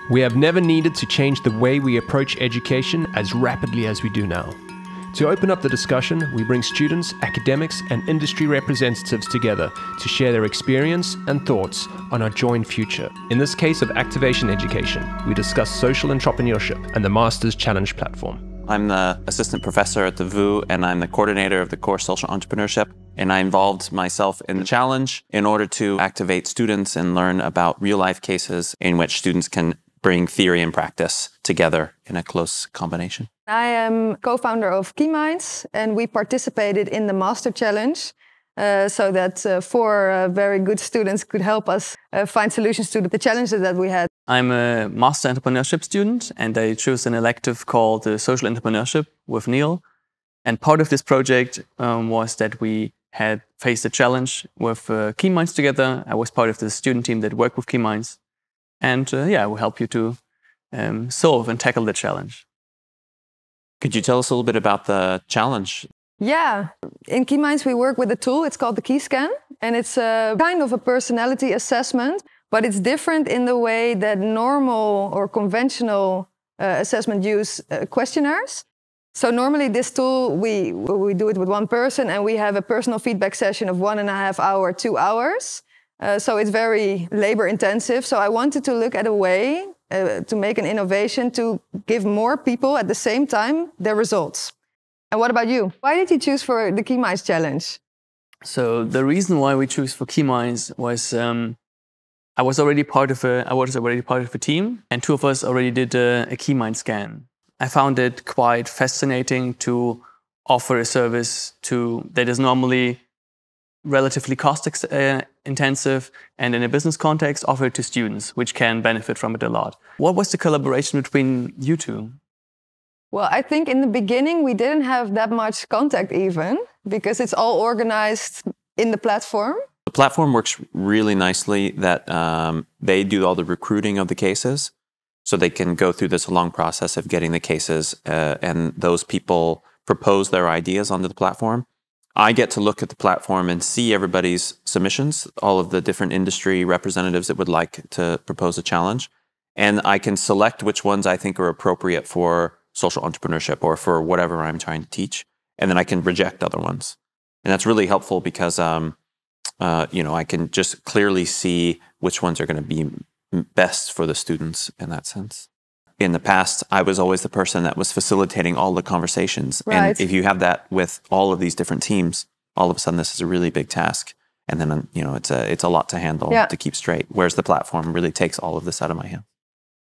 We have never needed to change the way we approach education as rapidly as we do now. To open up the discussion, we bring students, academics, and industry representatives together to share their experience and thoughts on our joint future. In this case of activation education, we discuss social entrepreneurship and the Masters Challenge platform. I'm the assistant professor at the VU, and I'm the coordinator of the course Social Entrepreneurship. And I involved myself in the challenge in order to activate students and learn about real-life cases in which students can bring theory and practice together in a close combination. I am co-founder of KeyMinds, and we participated in the Master Challenge so that four very good students could help us find solutions to the challenges that we had. I'm a Master Entrepreneurship student, and I chose an elective called Social Entrepreneurship with Neil. And part of this project was that we had faced a challenge with KeyMinds together. I was part of the student team that worked with KeyMinds. And yeah, I will help you to solve and tackle the challenge. Could you tell us a little bit about the challenge? Yeah, in KeyMinds we work with a tool. It's called the KeyScan, and it's a kind of a personality assessment, but it's different in the way that normal or conventional assessment use questionnaires. So normally this tool, we do it with one person, and we have a personal feedback session of 1.5 hours, 2 hours. So it's very labor intensive. So I wanted to look at a way to make an innovation to give more people at the same time their results. And what about you? Why did you choose for the KeyMinds challenge? So the reason why we chose for KeyMinds was I was already part of a team, and two of us already did a KeyMinds scan. I found it quite fascinating to offer a service that is normally relatively cost intensive, and in a business context offer it to students, which can benefit from it a lot. What was the collaboration between you two? Well, I think in the beginning we didn't have that much contact even, because it's all organized in the platform. The platform works really nicely that they do all the recruiting of the cases, so they can go through this long process of getting the cases, and those people propose their ideas onto the platform. I get to look at the platform and see everybody's submissions, all of the different industry representatives that would like to propose a challenge. And I can select which ones I think are appropriate for social entrepreneurship or for whatever I'm trying to teach. And then I can reject other ones. And that's really helpful because, I can just clearly see which ones are going to be best for the students in that sense. In the past, I was always the person that was facilitating all the conversations. Right. And if you have that with all of these different teams, all of a sudden this is a really big task. And then, it's a lot to handle, to keep straight. Whereas the platform really takes all of this out of my hands.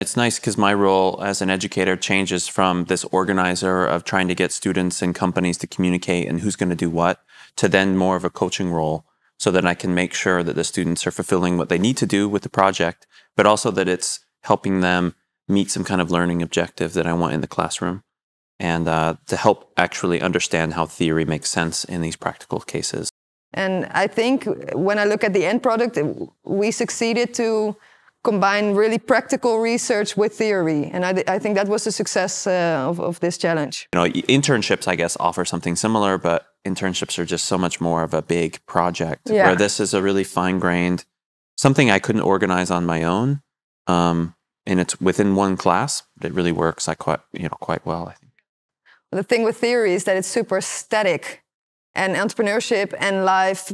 It's nice because my role as an educator changes from this organizer of trying to get students and companies to communicate and who's going to do what, to then more of a coaching role, so that I can make sure that the students are fulfilling what they need to do with the project, but also that it's helping them meet some kind of learning objective that I want in the classroom, and to help actually understand how theory makes sense in these practical cases. And I think when I look at the end product, we succeeded to combine really practical research with theory. And I think that was the success of this challenge. Internships, I guess, offer something similar, but internships are just so much more of a big project, where this is a really fine-grained, something I couldn't organize on my own. And it's within one class, but it really works quite well, I think. The thing with theory is that it's super static, and entrepreneurship and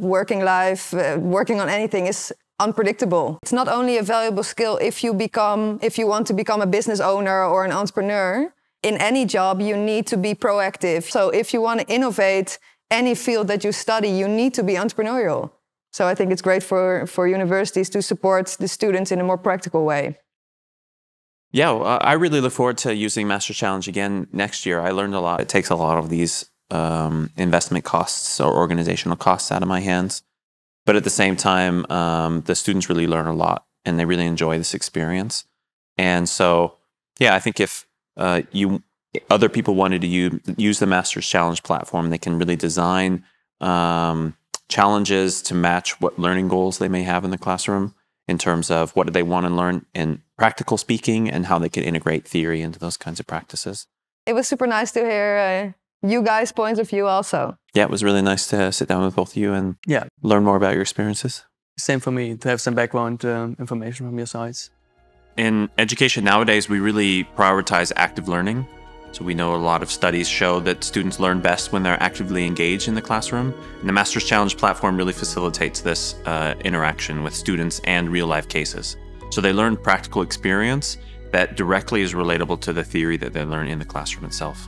working on anything is unpredictable. It's not only a valuable skill if you want to become a business owner or an entrepreneur. In any job, you need to be proactive. So if you want to innovate any field that you study, you need to be entrepreneurial. So I think it's great for universities to support the students in a more practical way. Yeah, I really look forward to using Master Challenge again next year. I learned a lot. It takes a lot of these investment costs or organizational costs out of my hands. But at the same time, the students really learn a lot, and they really enjoy this experience. And so, yeah, I think if other people wanted to use the Masters Challenge platform, they can really design challenges to match what learning goals they may have in the classroom, in terms of what do they want to learn in practical speaking and how they can integrate theory into those kinds of practices. It was super nice to hear you guys' points of view also. Yeah, it was really nice to sit down with both of you and learn more about your experiences. Same for me, to have some background information from your sides. In education nowadays, we really prioritize active learning. So we know a lot of studies show that students learn best when they're actively engaged in the classroom. And the Master's Challenge platform really facilitates this interaction with students and real-life cases. So they learn practical experience that directly is relatable to the theory that they learn in the classroom itself.